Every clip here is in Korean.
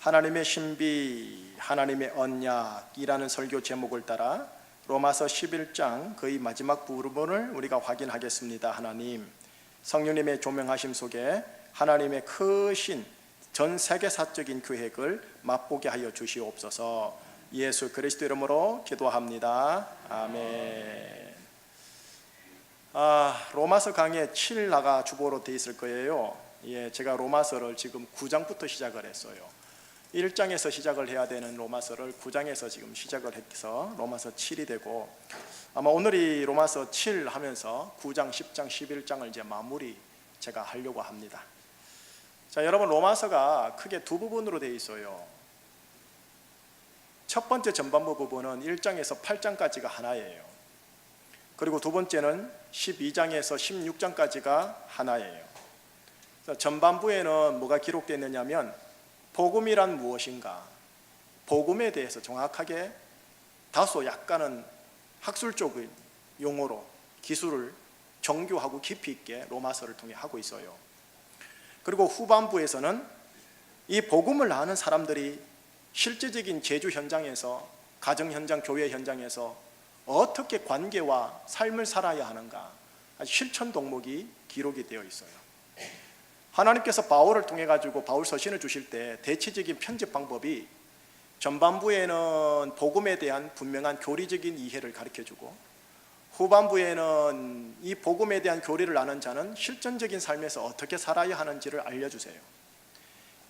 하나님의 신비, 하나님의 언약이라는 설교 제목을 따라 로마서 11장 거의 마지막 부분을 우리가 확인하겠습니다. 하나님, 성령님의 조명하심 속에 하나님의 크신 전 세계사적인 계획을 맛보게 하여 주시옵소서. 예수 그리스도 이름으로 기도합니다. 아멘. 로마서 강의 7나가 주보로 되어 있을 거예요. 제가 로마서를 지금 9장부터 시작을 했어요. 1장에서 시작을 해야 되는 로마서를 9장에서 지금 시작을 해서 로마서 7이 되고, 아마 오늘이 로마서 7 하면서 9장, 10장, 11장을 이제 마무리 제가 하려고 합니다. 자, 여러분, 로마서가 크게 두 부분으로 되어 있어요. 첫 번째 전반부 부분은 1장에서 8장까지가 하나예요. 그리고 두 번째는 12장에서 16장까지가 하나예요. 전반부에는 뭐가 기록되어 있느냐면 복음이란 무엇인가, 복음에 대해서 정확하게 다소 약간은 학술적인 용어로 기술을 정교하고 깊이 있게 로마서를 통해 하고 있어요. 그리고 후반부에서는 이 복음을 아는 사람들이 실제적인 제주 현장에서, 가정 현장, 교회 현장에서 어떻게 관계와 삶을 살아야 하는가, 실천 동목이 기록이 되어 있어요. 하나님께서 바울을 통해 가지고 바울 서신을 주실 때 대체적인 편집 방법이 전반부에는 복음에 대한 분명한 교리적인 이해를 가르쳐주고, 후반부에는 이 복음에 대한 교리를 아는 자는 실전적인 삶에서 어떻게 살아야 하는지를 알려주세요.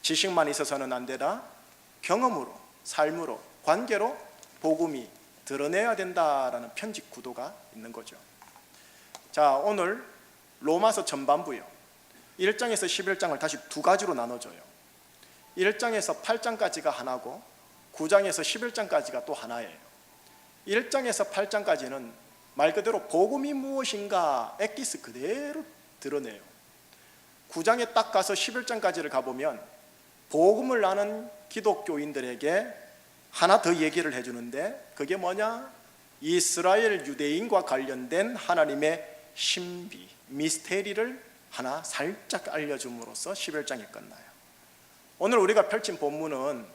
지식만 있어서는 안 되다, 경험으로, 삶으로, 관계로 복음이 드러내야 된다라는 편집 구도가 있는 거죠. 자, 오늘 로마서 전반부요, 1장에서 11장을 다시 두 가지로 나눠줘요. 1장에서 8장까지가 하나고 9장에서 11장까지가 또 하나예요. 1장에서 8장까지는 말 그대로 복음이 무엇인가 엑기스 그대로 드러내요. 9장에 딱 가서 11장까지를 가보면 복음을 아는 기독교인들에게 하나 더 얘기를 해주는데, 그게 뭐냐? 이스라엘 유대인과 관련된 하나님의 신비, 미스테리를 하나 살짝 알려줌으로써 11장이 끝나요. 오늘 우리가 펼친 본문은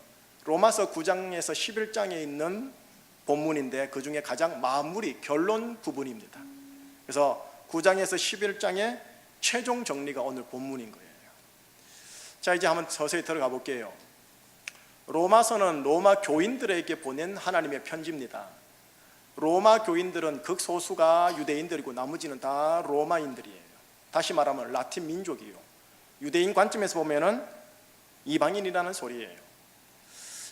로마서 9장에서 11장에 있는 본문인데 그 중에 가장 마무리, 결론 부분입니다. 그래서 9장에서 11장의 최종 정리가 오늘 본문인 거예요. 자, 이제 한번 서서히 들어가 볼게요. 로마서는 로마 교인들에게 보낸 하나님의 편지입니다. 로마 교인들은 극소수가 유대인들이고 나머지는 다 로마인들이에요. 다시 말하면 라틴 민족이요. 유대인 관점에서 보면은 이방인이라는 소리예요.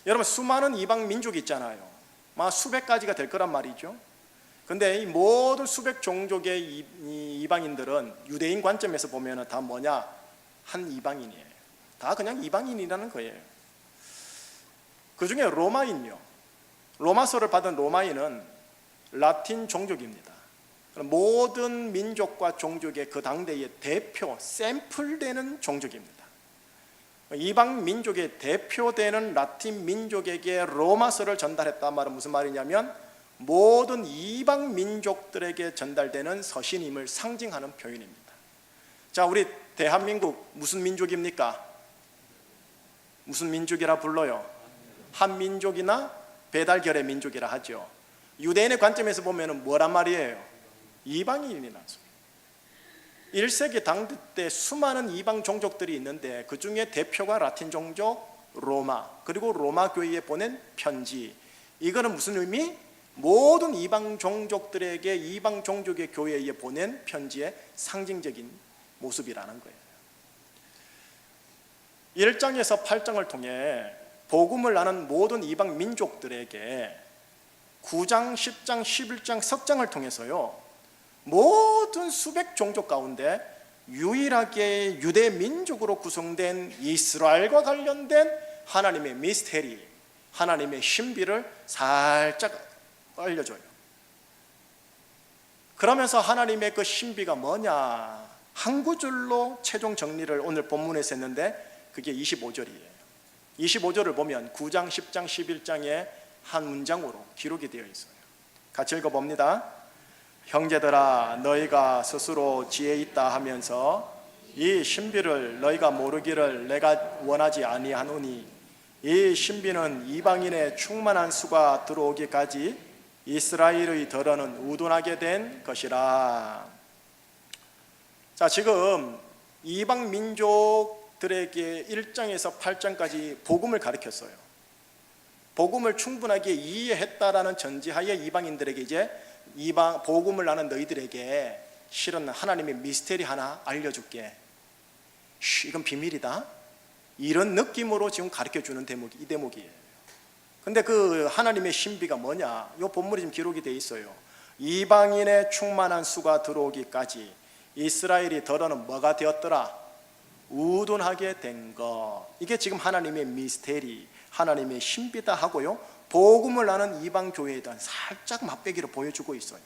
여러분, 수많은 이방 민족이 있잖아요. 막 수백 가지가 될 거란 말이죠. 근데 이 모든 수백 종족의 이방인들은 유대인 관점에서 보면은 다 뭐냐? 한 이방인이에요. 다 그냥 이방인이라는 거예요. 그 중에 로마인요, 로마서를 받은 로마인은 라틴 종족입니다. 모든 민족과 종족의 그 당대의 대표, 샘플되는 종족입니다. 이방 민족의 대표되는 라틴 민족에게 로마서를 전달했단 말은 무슨 말이냐면 모든 이방 민족들에게 전달되는 서신임을 상징하는 표현입니다. 자, 우리 대한민국 무슨 민족입니까? 무슨 민족이라 불러요? 한민족이나 배달결의 민족이라 하죠. 유대인의 관점에서 보면 뭐란 말이에요? 이방인이라는 소리. 1세기 당대 때 수많은 이방 종족들이 있는데 그 중에 대표가 라틴 종족 로마, 그리고 로마 교회에 보낸 편지. 이거는 무슨 의미? 모든 이방 종족들에게 이방 종족의 교회에 보낸 편지의 상징적인 모습이라는 거예요. 1장에서 8장을 통해 복음을 아는 모든 이방 민족들에게 9장, 10장, 11장, 석장을 통해서요, 모든 수백 종족 가운데 유일하게 유대 민족으로 구성된 이스라엘과 관련된 하나님의 미스테리, 하나님의 신비를 살짝 알려줘요. 그러면서 하나님의 그 신비가 뭐냐, 한 구절로 최종 정리를 오늘 본문에서 했는데 그게 25절이에요. 25절을 보면 9장, 10장, 11장의 한 문장으로 기록이 되어 있어요. 같이 읽어봅니다. 형제들아, 너희가 스스로 지혜 있다 하면서 이 신비를 너희가 모르기를 내가 원하지 아니하노니 이 신비는 이방인의 충만한 수가 들어오기까지 이스라엘의 덜어는 우둔하게 된 것이라. 자, 지금 이방 민족들에게 1장에서 8장까지 복음을 가르쳤어요. 복음을 충분하게 이해했다라는 전제하에 이방인들에게 이제 복음을 아는 너희들에게 실은 하나님의 미스테리 하나 알려줄게. 이건 비밀이다. 이런 느낌으로 지금 가르쳐주는 대목이 이 대목이에요. 근데 그 하나님의 신비가 뭐냐? 이 본문이 지금 기록이 돼 있어요. 이방인의 충만한 수가 들어오기까지 이스라엘이 덜어는 뭐가 되었더라? 우둔하게 된 것. 이게 지금 하나님의 미스테리, 하나님의 신비다 하고요, 복음을 아는 이방 교회에 대한 살짝 맛배기를 보여주고 있어요.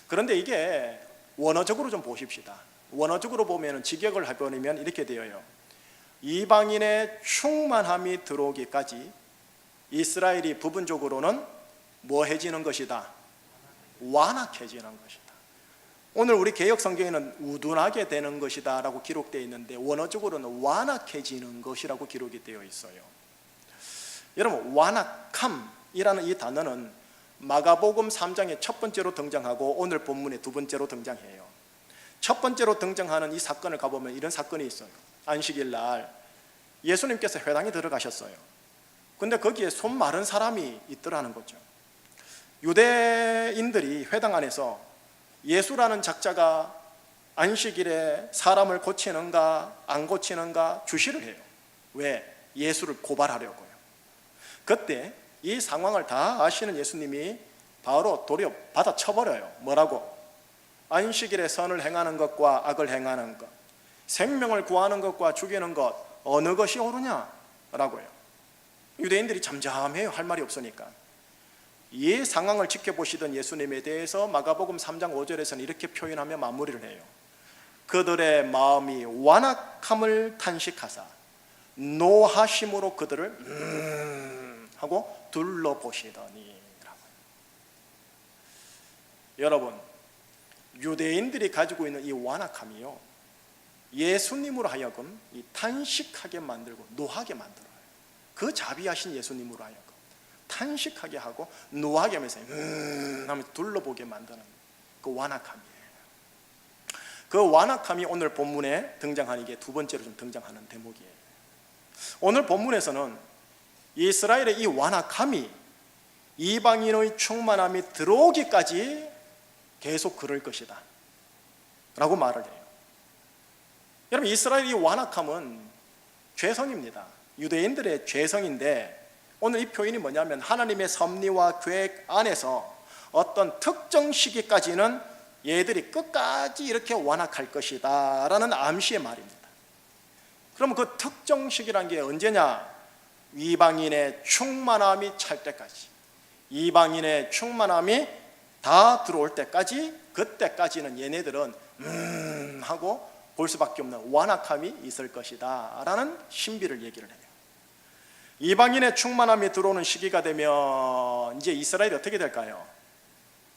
그런데 이게 원어적으로 좀 보십시다. 원어적으로 보면 직역을 해버리면 이렇게 되어요. 이방인의 충만함이 들어오기까지 이스라엘이 부분적으로는 뭐해지는 것이다? 완악해지는 것이다. 오늘 우리 개역 성경에는 우둔하게 되는 것이다 라고 기록되어 있는데 원어적으로는 완악해지는 것이라고 기록이 되어 있어요. 여러분, 완악함이라는 이 단어는 마가복음 3장에 첫 번째로 등장하고 오늘 본문에 두 번째로 등장해요. 첫 번째로 등장하는 이 사건을 가보면 이런 사건이 있어요. 안식일 날 예수님께서 회당에 들어가셨어요. 근데 거기에 손 마른 사람이 있더라는 거죠. 유대인들이 회당 안에서 예수라는 작자가 안식일에 사람을 고치는가 안 고치는가 주시를 해요. 왜? 예수를 고발하려고요. 그때 이 상황을 다 아시는 예수님이 바로 도리어 받아쳐버려요. 뭐라고? 안식일에 선을 행하는 것과 악을 행하는 것, 생명을 구하는 것과 죽이는 것, 어느 것이 옳으냐? 라고요. 유대인들이 잠잠해요. 할 말이 없으니까. 이 상황을 지켜보시던 예수님에 대해서 마가복음 3장 5절에서는 이렇게 표현하며 마무리를 해요. 그들의 마음이 완악함을 탄식하사 노하심으로 그들을 하고 둘러보시더니. 여러분, 유대인들이 가지고 있는 이 완악함이요, 예수님으로 하여금 이 탄식하게 만들고 노하게 만들어요. 그 자비하신 예수님으로 하여금 탄식하게 하고 노하게 하면서 하면서 둘러보게 만드는 그 완악함이에요. 그 완악함이 오늘 본문에 등장하는, 이게 두 번째로 좀 등장하는 대목이에요. 오늘 본문에서는 이스라엘의 이 완악함이 이방인의 충만함이 들어오기까지 계속 그럴 것이다 라고 말을 해요. 여러분, 이스라엘의 완악함은 죄성입니다. 유대인들의 죄성인데 오늘 이 표현이 뭐냐면 하나님의 섭리와 계획 안에서 어떤 특정 시기까지는 얘들이 끝까지 이렇게 완악할 것이다 라는 암시의 말입니다. 그러면 그 특정 시기란 게 언제냐? 이방인의 충만함이 찰 때까지, 이방인의 충만함이 다 들어올 때까지, 그때까지는 얘네들은 하고 볼 수밖에 없는 완악함이 있을 것이다 라는 신비를 얘기를 해요. 이방인의 충만함이 들어오는 시기가 되면 이제 이스라엘이 어떻게 될까요?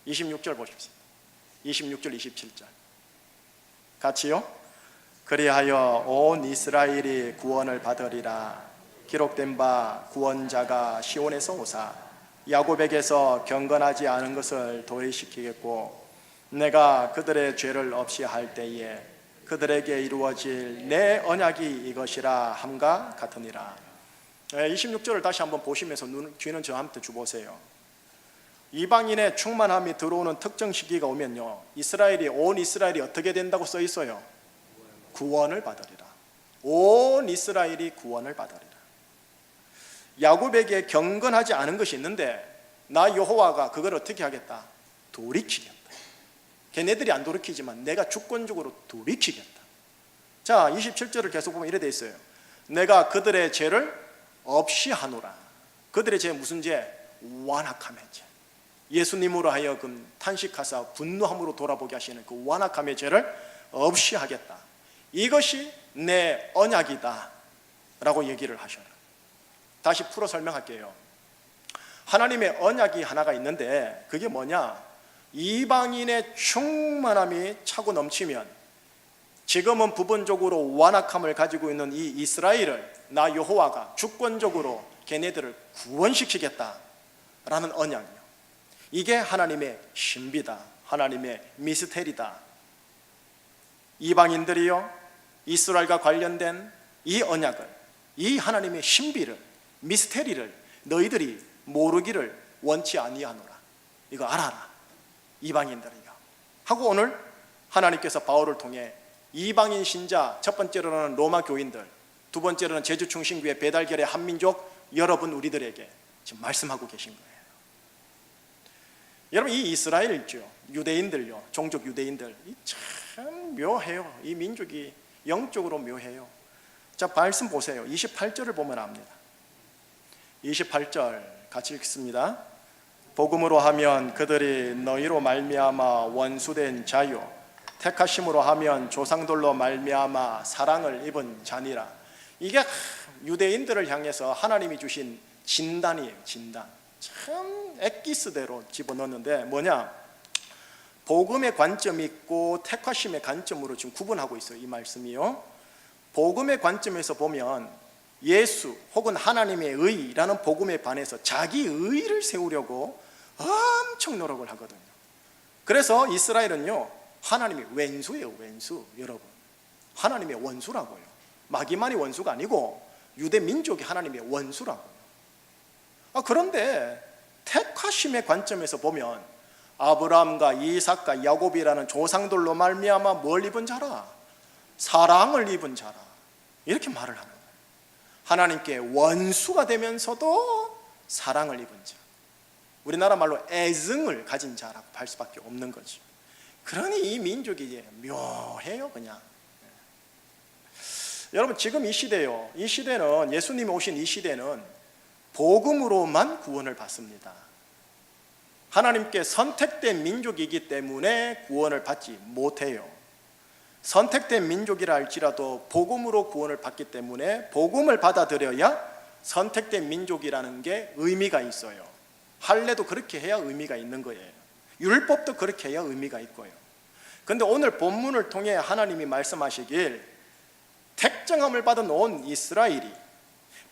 26절 보십시오. 26절 27절 같이요. 그리하여 온 이스라엘이 구원을 받으리라. 기록된 바 구원자가 시온에서 오사 야곱에게서 경건하지 않은 것을 도래시키겠고 내가 그들의 죄를 없이 할 때에 그들에게 이루어질 내 언약이 이것이라 함과 같으니라. 26절을 다시 한번 보시면서 귀는 저한테 주보세요. 이방인의 충만함이 들어오는 특정 시기가 오면요, 온 이스라엘이 어떻게 된다고 써 있어요? 구원을 받으리라. 온 이스라엘이 구원을 받으리라. 야곱에게 경건하지 않은 것이 있는데 나 여호와가 그걸 어떻게 하겠다? 돌이키겠다. 걔네들이 안 돌이키지만 내가 주권적으로 돌이키겠다. 자, 27절을 계속 보면 이래 돼 있어요. 내가 그들의 죄를 없이 하노라. 그들의 죄 무슨 죄? 완악함의 죄. 예수님으로 하여금 탄식하사 분노함으로 돌아보게 하시는 그 완악함의 죄를 없이 하겠다. 이것이 내 언약이다 라고 얘기를 하셔요. 다시 풀어 설명할게요. 하나님의 언약이 하나가 있는데 그게 뭐냐? 이방인의 충만함이 차고 넘치면 지금은 부분적으로 완악함을 가지고 있는 이 이스라엘을 나 여호와가 주권적으로 걔네들을 구원시키겠다라는 언약이요. 이게 하나님의 신비다. 하나님의 미스테리다. 이방인들이요, 이스라엘과 관련된 이 언약을, 이 하나님의 신비를, 미스테리를 너희들이 모르기를 원치 아니하노라. 이거 알아라, 이방인들이요 하고 오늘 하나님께서 바울을 통해 이방인 신자, 첫 번째로는 로마 교인들, 두 번째로는 제주충신교회 배달결의 한민족 여러분 우리들에게 지금 말씀하고 계신 거예요. 여러분, 이 이스라엘 있죠, 유대인들요, 종족 유대인들, 참 묘해요. 이 민족이 영적으로 묘해요. 자, 말씀 보세요. 28절을 보면 압니다. 28절 같이 읽습니다. 복음으로 하면 그들이 너희로 말미암아 원수된 자유, 택하심으로 하면 조상들로 말미암아 사랑을 입은 자니라. 이게 유대인들을 향해서 하나님이 주신 진단이에요. 진단. 참 엑기스대로 집어넣는데 뭐냐, 복음의 관점이 있고 택하심의 관점으로 지금 구분하고 있어요. 이 말씀이요. 복음의 관점에서 보면 예수 혹은 하나님의 의라는 복음에 반해서 자기 의를 세우려고 엄청 노력을 하거든요. 그래서 이스라엘은요, 하나님의 왼수예요. 왼수. 여러분, 하나님의 원수라고요. 마귀만이 원수가 아니고 유대 민족이 하나님의 원수라고요. 그런데 택하심의 관점에서 보면 아브라함과 이삭과 야곱이라는 조상들로 말미암아 뭘 입은 자라? 사랑을 입은 자라. 이렇게 말을 하는 거예요. 하나님께 원수가 되면서도 사랑을 입은 자, 우리나라 말로 애증을 가진 자라고 할 수밖에 없는 거죠. 그러니 이 민족이 묘해요. 그냥 여러분, 지금 이 시대요, 이 시대는, 예수님이 오신 이 시대는 복음으로만 구원을 받습니다. 하나님께 선택된 민족이기 때문에 구원을 받지 못해요. 선택된 민족이라 할지라도 복음으로 구원을 받기 때문에 복음을 받아들여야 선택된 민족이라는 게 의미가 있어요. 할례도 그렇게 해야 의미가 있는 거예요. 율법도 그렇게 해야 의미가 있고요. 그런데 오늘 본문을 통해 하나님이 말씀하시길, 택정함을 받은 온 이스라엘이,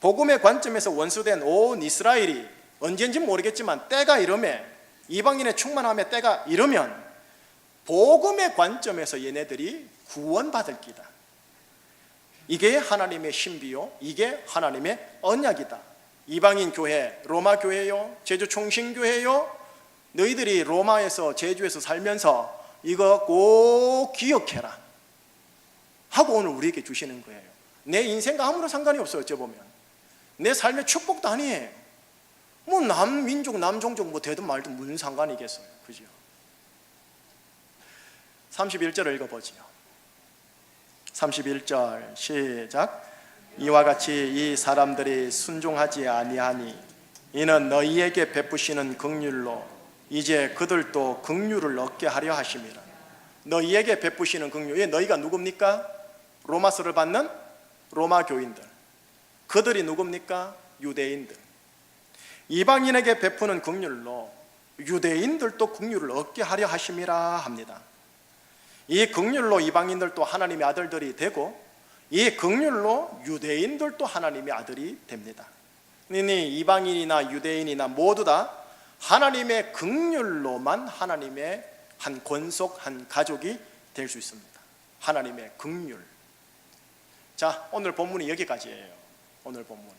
복음의 관점에서 원수된 온 이스라엘이 언젠지 모르겠지만 때가 이르매, 이방인의 충만함의 때가 이르면 복음의 관점에서 얘네들이 구원받을 기다. 이게 하나님의 신비요, 이게 하나님의 언약이다. 이방인 교회, 로마 교회요, 제주 총신교회요, 너희들이 로마에서 제주에서 살면서 이거 꼭 기억해라 하고 오늘 우리에게 주시는 거예요. 내 인생과 아무런 상관이 없어요. 어째보면 내 삶의 축복도 아니에요. 뭐 남민족 남종족 뭐 되든 말든 무슨 상관이겠어요. 그죠? 31절을 읽어보지요. 31절 시작. 이와 같이 이 사람들이 순종하지 아니하니 이는 너희에게 베푸시는 긍휼로 이제 그들도 긍휼을 얻게 하려 하심이라. 너희에게 베푸시는 긍휼, 너희가 누굽니까? 로마서를 받는 로마 교인들. 그들이 누굽니까? 유대인들. 이방인에게 베푸는 긍휼로 유대인들도 긍휼을 얻게 하려 하심이라 합니다. 이 긍휼로 이방인들도 하나님의 아들들이 되고 이 긍휼로 유대인들도 하나님의 아들이 됩니다. 이니 이방인이나 유대인이나 모두 다 하나님의 긍휼로만 하나님의 한 권속, 한 가족이 될 수 있습니다. 하나님의 긍휼. 자, 오늘 본문이 여기까지예요. 오늘 본문이요.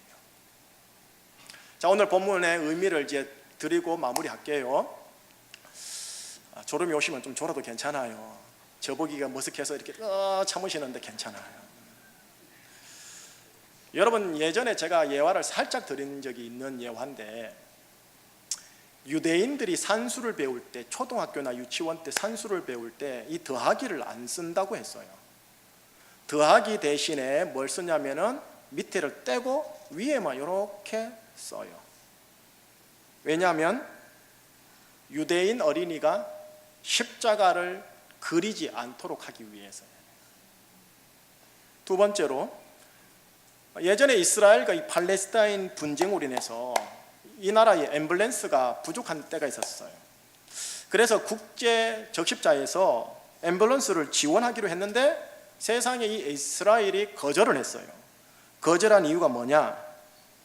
자, 오늘 본문의 의미를 이제 드리고 마무리할게요. 졸음이 오시면 좀 졸아도 괜찮아요. 저보기가 머쓱해서 이렇게 참으시는데 괜찮아요. 여러분, 예전에 제가 예화를 살짝 드린 적이 있는 예화인데, 유대인들이 산수를 배울 때, 초등학교나 유치원 때 산수를 배울 때 이 더하기를 안 쓴다고 했어요. 더하기 대신에 뭘 쓰냐면은 밑에를 떼고 위에만 이렇게 써요. 왜냐하면 유대인 어린이가 십자가를 그리지 않도록 하기 위해서예요. 두 번째로, 예전에 이스라엘과 이 팔레스타인 분쟁으로 인해서 이 나라의 앰뷸런스가 부족한 때가 있었어요. 그래서 국제 적십자에서 앰뷸런스를 지원하기로 했는데 세상에 이 이스라엘이 거절을 했어요. 거절한 이유가 뭐냐?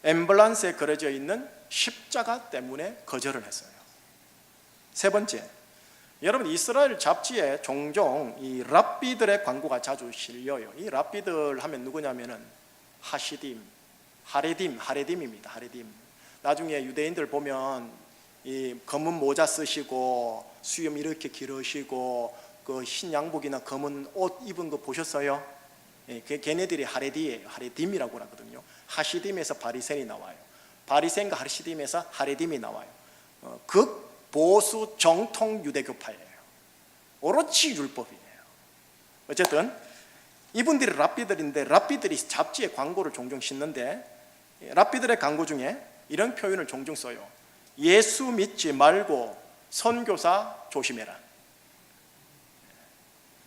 엠블란스에 그려져 있는 십자가 때문에 거절을 했어요. 세 번째, 여러분 이스라엘 잡지에 종종 이 랍비들의 광고가 자주 실려요. 이 랍비들 하면 누구냐면은 하시딤, 하레딤입니다. 하레딤. 나중에 유대인들 보면 이 검은 모자 쓰시고 수염 이렇게 기르시고 그 흰 양복이나 검은 옷 입은 거 보셨어요? 예, 걔네들이 하레디예요. 하레딤이라고 하거든요. 하시딤에서 바리새인이 나와요. 바리새인과 하시딤에서 하레딤이 나와요. 극보수 정통 유대교파예요. 오로지 율법이에요. 어쨌든 이분들이 랍비들인데 랍비들이 잡지에 광고를 종종 싣는데 랍비들의 광고 중에 이런 표현을 종종 써요. 예수 믿지 말고 선교사 조심해라.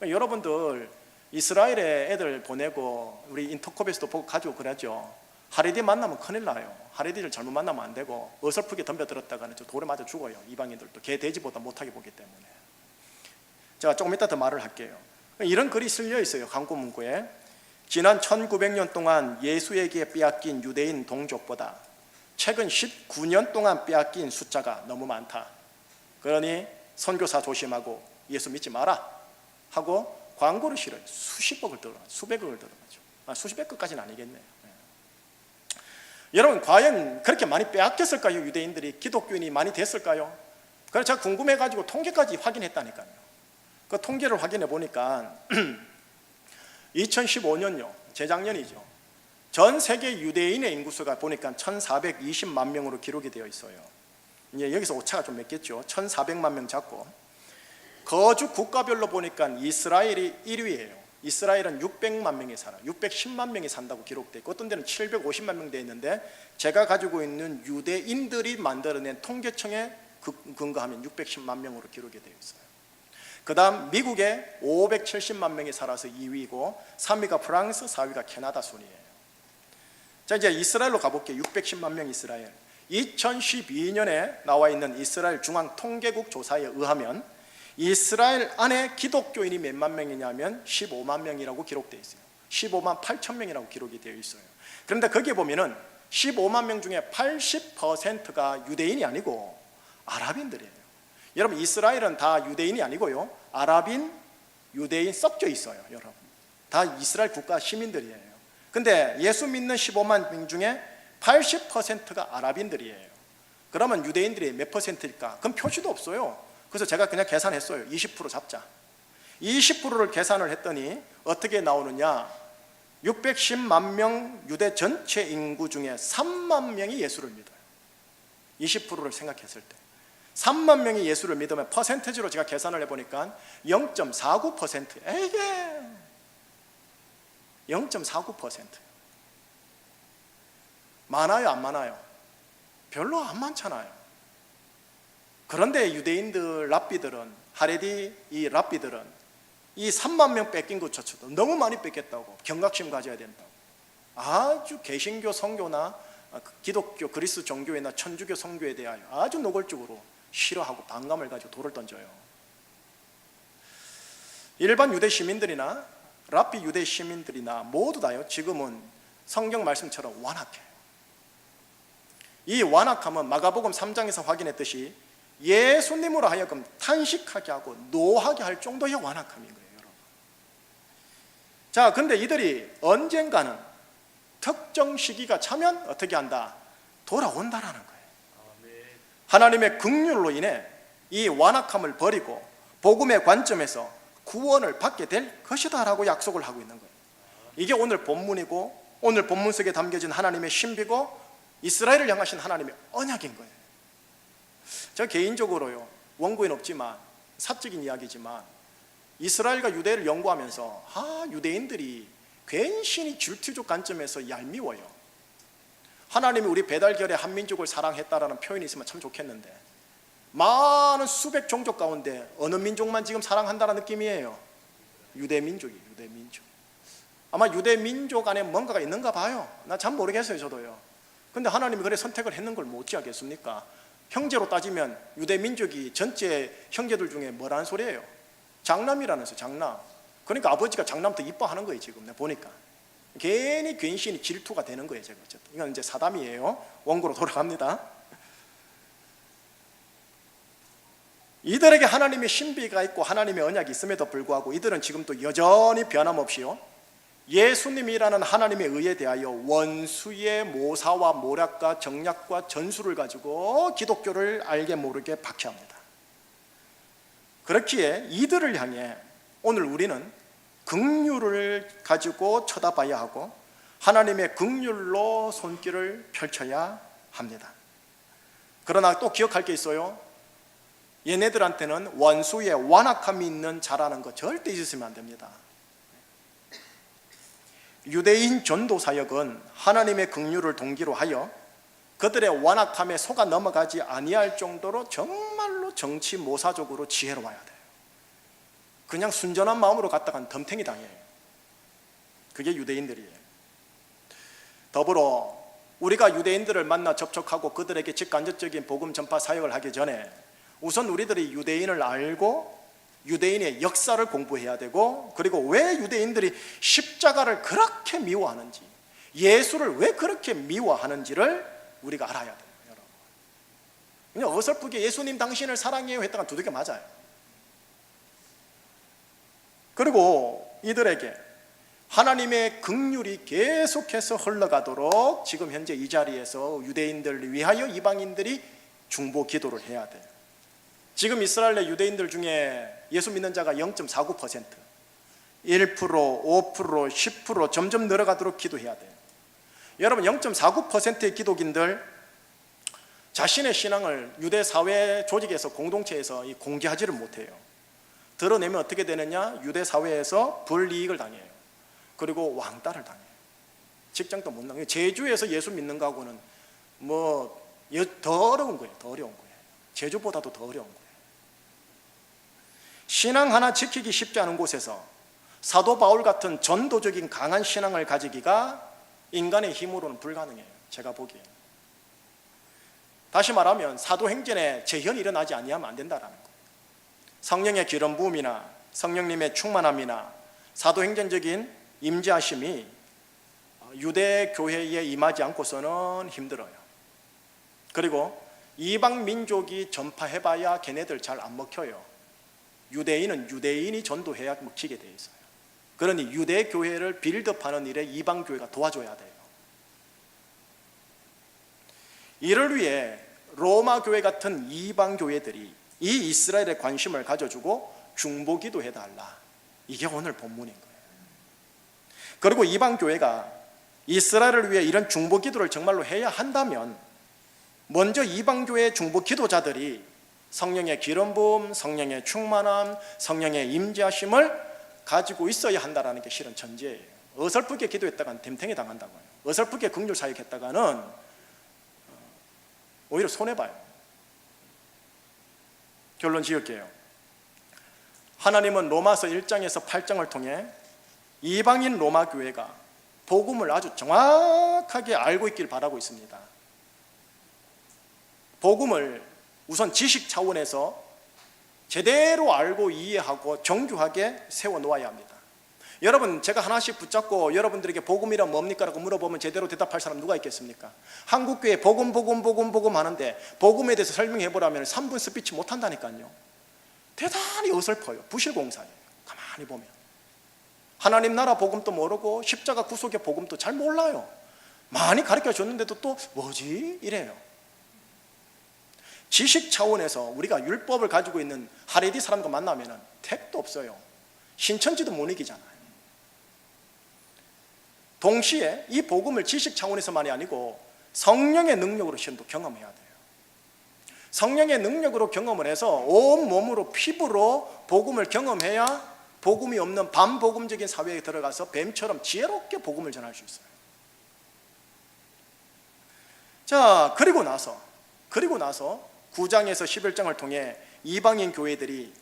여러분들 이스라엘에 애들 보내고 우리 인터컵에서도 보고 가지고 그러죠. 하레디 만나면 큰일 나요. 하레디를 잘못 만나면 안 되고 어설프게 덤벼들었다가는 돌에 맞아 죽어요. 이방인들도 개 돼지보다 못하게 보기 때문에. 제가 조금 이따 더 말을 할게요. 이런 글이 쓸려 있어요. 광고 문구에. 지난 1900년 동안 예수에게 빼앗긴 유대인 동족보다 최근 19년 동안 빼앗긴 숫자가 너무 많다. 그러니 선교사 조심하고 예수 믿지 마라 하고 광고를 실어요. 수십억을 들어가죠. 수백억을 들어가죠. 수십백억까지는 아니겠네요. 여러분 과연 그렇게 많이 빼앗겼을까요? 유대인들이 기독교인이 많이 됐을까요? 그래서 제가 궁금해가지고 통계까지 확인했다니까요. 그 통계를 확인해 보니까 2015년요, 재작년이죠. 전 세계 유대인의 인구수가 보니까 1420만 명으로 기록이 되어 있어요. 이제 여기서 오차가 좀 맺겠죠. 1400만 명 잡고 거주 국가별로 보니까 이스라엘이 1위예요. 이스라엘은 600만 명이 살아요. 610만 명이 산다고 기록되어 있고 어떤 데는 750만 명 되어 있는데 제가 가지고 있는 유대인들이 만들어낸 통계청에 근거하면 610만 명으로 기록이 되어 있어요. 그 다음 미국에 570만 명이 살아서 2위고 3위가 프랑스, 4위가 캐나다 순이에요. 자, 이제 이스라엘로 가볼게요. 610만 명 이스라엘. 2012년에 나와 있는 이스라엘 중앙통계국 조사에 의하면 이스라엘 안에 기독교인이 몇만 명이냐면 15만 명이라고 기록되어 있어요. 15만 8천 명이라고 기록이 되어 있어요. 그런데 거기에 보면은 15만 명 중에 80%가 유대인이 아니고 아랍인들이에요. 여러분 이스라엘은 다 유대인이 아니고요, 아랍인, 유대인 섞여 있어요. 여러분 다 이스라엘 국가 시민들이에요. 근데 예수 믿는 15만 명 중에 80%가 아랍인들이에요. 그러면 유대인들이 몇 퍼센트일까? 그럼 표시도 없어요. 그래서 제가 그냥 계산했어요. 20% 잡자. 20%를 계산을 했더니 어떻게 나오느냐? 610만 명 유대 전체 인구 중에 3만 명이 예수를 믿어요. 20%를 생각했을 때 3만 명이 예수를 믿으면 퍼센테지로 제가 계산을 해보니까 0.49%. 에게 0.49%. 많아요, 안 많아요? 별로 안 많잖아요. 그런데 유대인들, 랍비들은, 하레디 이 랍비들은 이 3만 명 뺏긴 것조차도 너무 많이 뺏겼다고 경각심 가져야 된다고 아주 개신교 선교나 기독교 그리스 종교회나 천주교 선교에 대하여 아주 노골적으로 싫어하고 반감을 가지고 돌을 던져요. 일반 유대 시민들이나 랍비 유대 시민들이나 모두 다요 지금은 성경 말씀처럼 완악해요. 이 완악함은 마가복음 3장에서 확인했듯이 예수님으로 하여금 탄식하게 하고 노하게 할 정도의 완악함인 거예요, 여러분. 자, 근데 이들이 언젠가는 특정 시기가 차면 어떻게 한다? 돌아온다라는 거예요. 하나님의 긍휼로 인해 이 완악함을 버리고 복음의 관점에서 구원을 받게 될 것이다 라고 약속을 하고 있는 거예요. 이게 오늘 본문이고 오늘 본문 속에 담겨진 하나님의 신비고 이스라엘을 향하신 하나님의 언약인 거예요. 저 개인적으로요, 원고인 없지만 사적인 이야기지만 이스라엘과 유대를 연구하면서 유대인들이 괜시히 질투적 관점에서 얄미워요. 하나님이 우리 배달결에 한 민족을 사랑했다라는 표현이 있으면 참 좋겠는데 많은 수백 종족 가운데 어느 민족만 지금 사랑한다는 느낌이에요? 유대민족이에요. 유대민족. 아마 유대민족 안에 뭔가가 있는가 봐요. 나 참 모르겠어요, 저도요. 근데 하나님이 그래 선택을 했는 걸 뭐 어찌하겠습니까? 형제로 따지면 유대민족이 전체 형제들 중에 뭐라는 소리예요? 장남이라면서 장남. 그러니까 아버지가 장남도 이뻐하는 거예요. 지금 내가 보니까 괜히 괜시니 질투가 되는 거예요. 제가 어쨌든 이건 이제 사담이에요. 원고로 돌아갑니다. 이들에게 하나님의 신비가 있고 하나님의 언약이 있음에도 불구하고 이들은 지금도 여전히 변함없이요, 예수님이라는 하나님의 의에 대하여 원수의 모사와 모략과 정략과 전술을 가지고 기독교를 알게 모르게 박해합니다. 그렇기에 이들을 향해 오늘 우리는 긍휼을 가지고 쳐다봐야 하고 하나님의 긍휼로 손길을 펼쳐야 합니다. 그러나 또 기억할 게 있어요. 얘네들한테는 원수의 완악함이 있는 자라는 거 절대 잊으시면 안 됩니다. 유대인 전도 사역은 하나님의 긍휼을 동기로 하여 그들의 완악함에 속아 넘어가지 아니할 정도로 정말로 정치 모사적으로 지혜로워야 돼요. 그냥 순전한 마음으로 갔다간 덤탱이 당해요. 그게 유대인들이에요. 더불어 우리가 유대인들을 만나 접촉하고 그들에게 직간접적인 복음 전파 사역을 하기 전에 우선 우리들이 유대인을 알고 유대인의 역사를 공부해야 되고, 그리고 왜 유대인들이 십자가를 그렇게 미워하는지, 예수를 왜 그렇게 미워하는지를 우리가 알아야 돼요. 여러분, 그냥 어설프게 예수님 당신을 사랑해요 했다가 두들겨 맞아요. 그리고 이들에게 하나님의 긍휼이 계속해서 흘러가도록 지금 현재 이 자리에서 유대인들을 위하여 이방인들이 중보 기도를 해야 돼요. 지금 이스라엘의 유대인들 중에 예수 믿는 자가 0.49%, 1%, 5%, 10% 점점 늘어가도록 기도해야 돼요. 여러분, 0.49%의 기독인들 자신의 신앙을 유대 사회 조직에서, 공동체에서 공개하지를 못해요. 드러내면 어떻게 되느냐? 유대 사회에서 불이익을 당해요. 그리고 왕따를 당해요. 직장도 못 나가요. 제주에서 예수 믿는 거하고는 더 어려운 거예요. 더 어려운 거예요. 제주보다도 더 어려운 거예요. 신앙 하나 지키기 쉽지 않은 곳에서 사도 바울 같은 전도적인 강한 신앙을 가지기가 인간의 힘으로는 불가능해요. 제가 보기에. 다시 말하면 사도행전에 재현이 일어나지 아니하면 안 된다는 거예요. 성령의 기름 부음이나 성령님의 충만함이나 사도행전적인 임재하심이 유대 교회에 임하지 않고서는 힘들어요. 그리고 이방 민족이 전파해봐야 걔네들 잘 안 먹혀요. 유대인은 유대인이 전도해야 먹히게 돼 있어요. 그러니 유대 교회를 빌드업하는 일에 이방 교회가 도와줘야 돼요. 이를 위해 로마 교회 같은 이방 교회들이 이 이스라엘에 관심을 가져주고 중보 기도해달라. 이게 오늘 본문인 거예요. 그리고 이방 교회가 이스라엘을 위해 이런 중보 기도를 정말로 해야 한다면 먼저 이방 교회 중보 기도자들이 성령의 기름 부음, 성령의 충만함, 성령의 임재하심을 가지고 있어야 한다는 게 실은 전제예요. 어설프게 기도했다가는 됨탱이 당한다고요. 어설프게 긍휼 사역했다가는 오히려 손해봐요. 결론 지을게요. 하나님은 로마서 1장에서 8장을 통해 이방인 로마 교회가 복음을 아주 정확하게 알고 있길 바라고 있습니다. 복음을 우선 지식 차원에서 제대로 알고 이해하고 정교하게 세워놓아야 합니다. 여러분, 제가 하나씩 붙잡고 여러분들에게 복음이란 뭡니까? 라고 물어보면 제대로 대답할 사람 누가 있겠습니까? 한국교회 복음 하는데 복음에 대해서 설명해보라면 3분 스피치 못한다니까요. 대단히 어설퍼요. 부실공사예요. 가만히 보면 하나님 나라 복음도 모르고 십자가 구속의 복음도 잘 몰라요. 많이 가르쳐줬는데도 또 뭐지? 이래요. 지식 차원에서 우리가 율법을 가지고 있는 하레디 사람과 만나면 택도 없어요. 신천지도 못 이기잖아요. 동시에 이 복음을 지식 차원에서만이 아니고 성령의 능력으로 실도 경험해야 돼요. 성령의 능력으로 경험을 해서 온 몸으로 피부로 복음을 경험해야 복음이 없는 반복음적인 사회에 들어가서 뱀처럼 지혜롭게 복음을 전할 수 있어요. 자, 그리고 나서 9장에서 11장을 통해 이방인 교회들이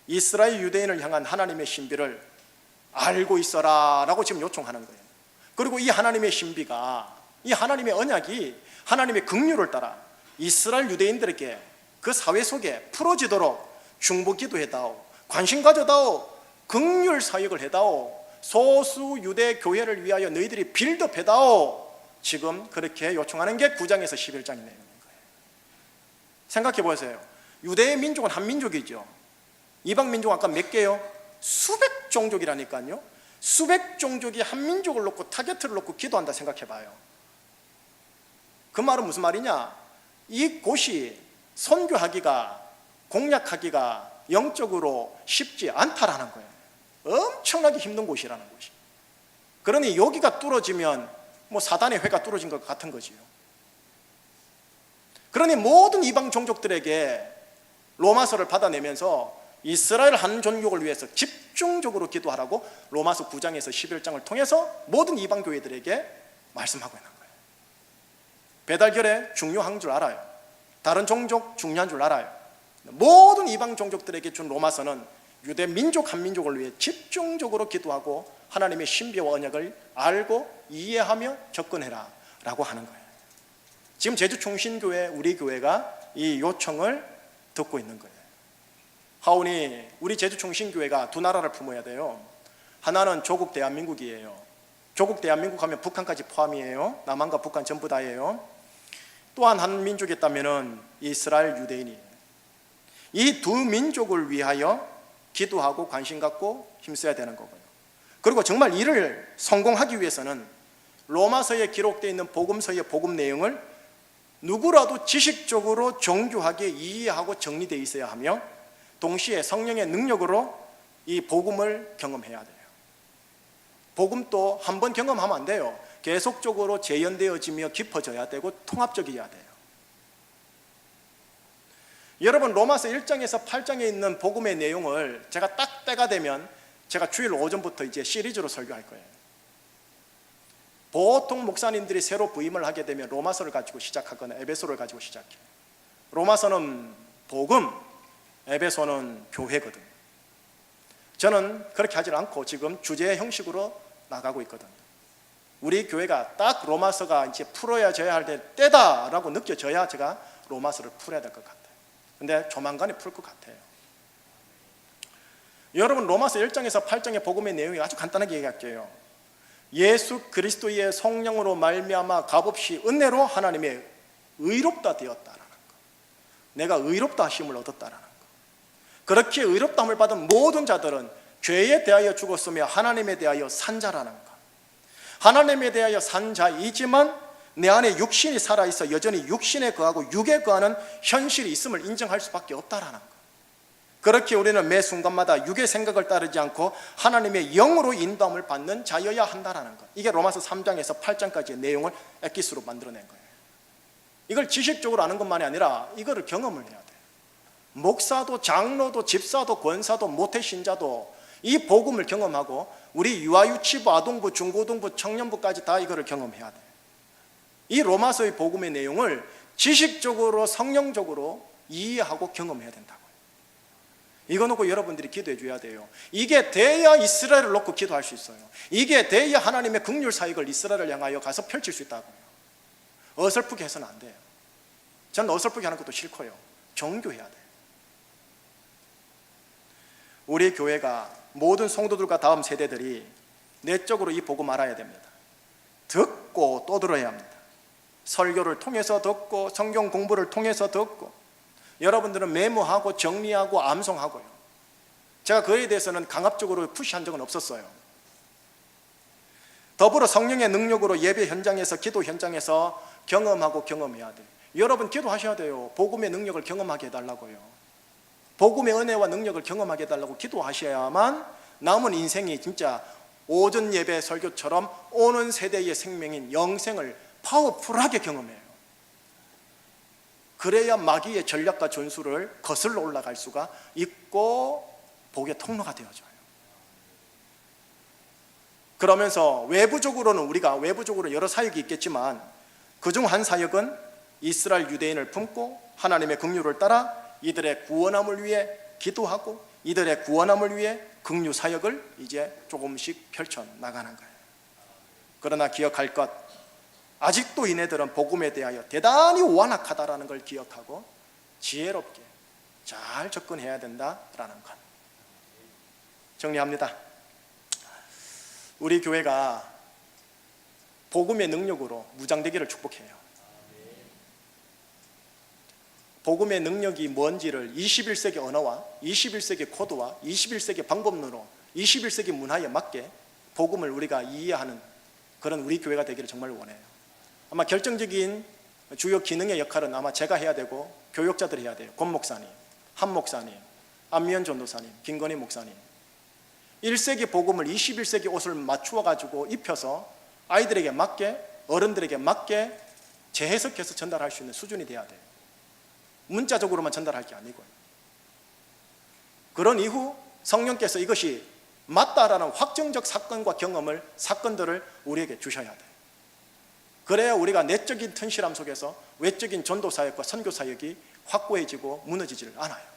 이스라엘 유대인을 향한 하나님의 신비를 알고 있어라 라고 지금 요청하는 거예요. 그리고 이 하나님의 신비가, 이 하나님의 언약이 하나님의 긍휼을 따라 이스라엘 유대인들에게 그 사회 속에 풀어지도록 중보 기도해다오, 관심 가져다오, 긍휼 사역을 해다오. 소수 유대 교회를 위하여 너희들이 빌드해다오. 지금 그렇게 요청하는 게 9장에서 11장의 내용인 거예요. 생각해 보세요. 유대의 민족은 한 민족이죠. 이방 민족 아까 몇 개요? 수백 종족이라니까요. 수백 종족이 한 민족을 놓고 타겟을 놓고 기도한다 생각해 봐요. 그 말은 무슨 말이냐? 이 곳이 선교하기가, 공략하기가 영적으로 쉽지 않다라는 거예요. 엄청나게 힘든 곳이라는 것이. 그러니 여기가 뚫어지면 뭐 사단의 회가 뚫어진 것 같은 거지요. 그러니 모든 이방 종족들에게 로마서를 받아내면서 이스라엘 한 종족을 위해서 집중적으로 기도하라고 로마서 9장에서 11장을 통해서 모든 이방 교회들에게 말씀하고 있는 거예요. 배달결에 중요한 줄 알아요. 다른 종족 중요한 줄 알아요. 모든 이방 종족들에게 준 로마서는 유대 민족 한 민족을 위해 집중적으로 기도하고 하나님의 신비와 언약을 알고 이해하며 접근해라 라고 하는 거예요. 지금 제주총신교회 우리 교회가 이 요청을 듣고 있는 거예요. 하오니 우리 제주총신교회가 두 나라를 품어야 돼요. 하나는 조국 대한민국이에요. 조국 대한민국 하면 북한까지 포함이에요. 남한과 북한 전부 다예요. 또한 한 민족이 있다면 이스라엘 유대인이에요. 이 두 민족을 위하여 기도하고 관심 갖고 힘써야 되는 거고요. 그리고 정말 이를 성공하기 위해서는 로마서에 기록되어 있는 복음서의 복음 내용을 누구라도 지식적으로 정교하게 이해하고 정리되어 있어야 하며 동시에 성령의 능력으로 이 복음을 경험해야 돼요. 복음도 한 번 경험하면 안 돼요. 계속적으로 재현되어지며 깊어져야 되고 통합적이어야 돼요. 여러분 로마서 1장에서 8장에 있는 복음의 내용을 제가 딱 때가 되면 제가 주일 오전부터 이제 시리즈로 설교할 거예요. 보통 목사님들이 새로 부임을 하게 되면 로마서를 가지고 시작하거나 에베소를 가지고 시작해요. 로마서는 복음, 에베소는 교회거든요. 저는 그렇게 하지 않고 지금 주제 형식으로 나가고 있거든요. 우리 교회가 딱 로마서가 이제 풀어져야 할 때다라고 느껴져야 제가 로마서를 풀어야 될 것 같아요. 근데 조만간에 풀 것 같아요. 여러분 로마서 1장에서 8장의 복음의 내용이 아주 간단하게 얘기할게요. 예수 그리스도의 성령으로 말미암아 값없이 은혜로 하나님의 의롭다 되었다라는 거. 내가 의롭다 하심을 얻었다라는 거. 그렇게 의롭다함을 받은 모든 자들은 죄에 대하여 죽었으며 하나님에 대하여 산 자라는 것. 하나님에 대하여 산 자이지만 내 안에 육신이 살아있어 여전히 육신에 거하고 육에 거하는 현실이 있음을 인정할 수밖에 없다라는 것. 그렇게 우리는 매 순간마다 육의 생각을 따르지 않고 하나님의 영으로 인도함을 받는 자여야 한다라는 것. 이게 로마서 3장에서 8장까지의 내용을 엑기스로 만들어낸 거예요. 이걸 지식적으로 아는 것만이 아니라 이거를 경험을 해야 돼요. 목사도 장로도 집사도 권사도 모태신자도 이 복음을 경험하고 우리 유아유치부, 아동부, 중고등부, 청년부까지 다 이거를 경험해야 돼요. 이 로마서의 복음의 내용을 지식적으로 성령적으로 이해하고 경험해야 된다고요. 이거 놓고 여러분들이 기도해 줘야 돼요. 이게 돼야 이스라엘을 놓고 기도할 수 있어요. 이게 돼야 하나님의 긍휼 사역을 이스라엘을 향하여 가서 펼칠 수 있다고요. 어설프게 해서는 안 돼요. 저는 어설프게 하는 것도 싫고요. 정교해야 돼요. 우리 교회가 모든 성도들과 다음 세대들이 내적으로 이 복음 알아야 됩니다. 듣고 또 들어야 합니다. 설교를 통해서 듣고 성경 공부를 통해서 듣고 여러분들은 메모하고 정리하고 암송하고요. 제가 그에 대해서는 강압적으로 푸시한 적은 없었어요. 더불어 성령의 능력으로 예배 현장에서 기도 현장에서 경험하고 경험해야 돼요. 여러분 기도하셔야 돼요. 복음의 능력을 경험하게 해달라고요. 복음의 은혜와 능력을 경험하게 해달라고 기도하셔야만 남은 인생이 진짜 오전 예배 설교처럼 오는 세대의 생명인 영생을 파워풀하게 경험해요. 그래야 마귀의 전략과 전술을 거슬러 올라갈 수가 있고 복의 통로가 되어져요. 그러면서 외부적으로는 우리가 외부적으로 여러 사역이 있겠지만 그중 한 사역은 이스라엘 유대인을 품고 하나님의 긍휼을 따라 이들의 구원함을 위해 기도하고 이들의 구원함을 위해 긍휼 사역을 이제 조금씩 펼쳐 나가는 거예요. 그러나 기억할 것, 아직도 이네들은 복음에 대하여 대단히 완악하다라는 걸 기억하고 지혜롭게 잘 접근해야 된다라는 것. 정리합니다. 우리 교회가 복음의 능력으로 무장되기를 축복해요. 복음의 능력이 뭔지를 21세기 언어와 21세기 코드와 21세기 방법론으로 21세기 문화에 맞게 복음을 우리가 이해하는 그런 우리 교회가 되기를 정말 원해요. 아마 결정적인 주요 기능의 역할은 아마 제가 해야 되고 교역자들이 해야 돼요. 권 목사님, 한 목사님, 안미연 전도사님, 김건희 목사님. 1세기 복음을 21세기 옷을 맞추어 가지고 입혀서 아이들에게 맞게, 어른들에게 맞게 재해석해서 전달할 수 있는 수준이 돼야 돼요. 문자적으로만 전달할 게 아니고요. 그런 이후 성령께서 이것이 맞다라는 확정적 사건들을 우리에게 주셔야 돼요. 그래야 우리가 내적인 튼실함 속에서 외적인 전도사역과 선교사역이 확고해지고 무너지지를 않아요.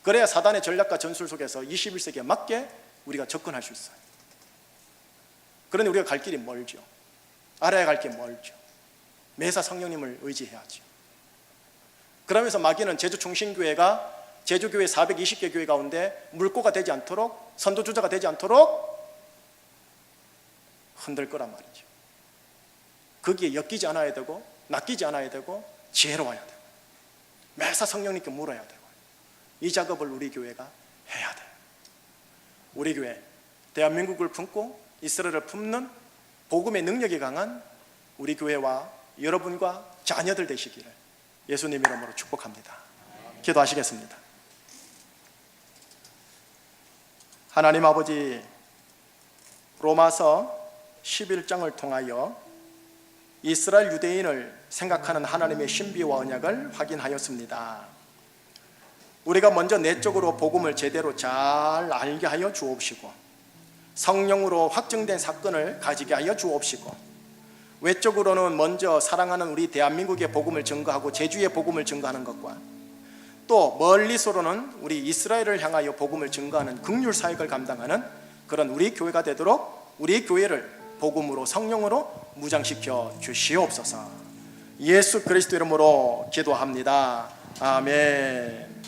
그래야 사단의 전략과 전술 속에서 21세기에 맞게 우리가 접근할 수 있어요. 그러니 우리가 갈 길이 멀죠. 알아야 갈 길이 멀죠. 매사 성령님을 의지해야죠. 그러면서 마귀는 제주 충신교회가 제주교회 420개 교회 가운데 물꼬가 되지 않도록, 선도주자가 되지 않도록 흔들 거란 말이죠. 거기에 엮이지 않아야 되고 낚이지 않아야 되고 지혜로워야 되고 매사 성령님께 물어야 되고 이 작업을 우리 교회가 해야 돼요. 우리 교회 대한민국을 품고 이스라엘을 품는 복음의 능력이 강한 우리 교회와 여러분과 자녀들 되시기를 예수님 이름으로 축복합니다. 기도하시겠습니다. 하나님 아버지, 로마서 11장을 통하여 이스라엘 유대인을 생각하는 하나님의 신비와 언약을 확인하였습니다. 우리가 먼저 내적으로 복음을 제대로 잘 알게 하여 주옵시고 성령으로 확정된 사건을 가지게 하여 주옵시고 외적으로는 먼저 사랑하는 우리 대한민국의 복음을 증거하고 제주의 복음을 증거하는 것과 또 멀리서로는 우리 이스라엘을 향하여 복음을 증거하는 긍휼 사역을 감당하는 그런 우리 교회가 되도록 우리 교회를 복음으로 성령으로 무장시켜 주시옵소서. 예수 그리스도 이름으로 기도합니다. 아멘.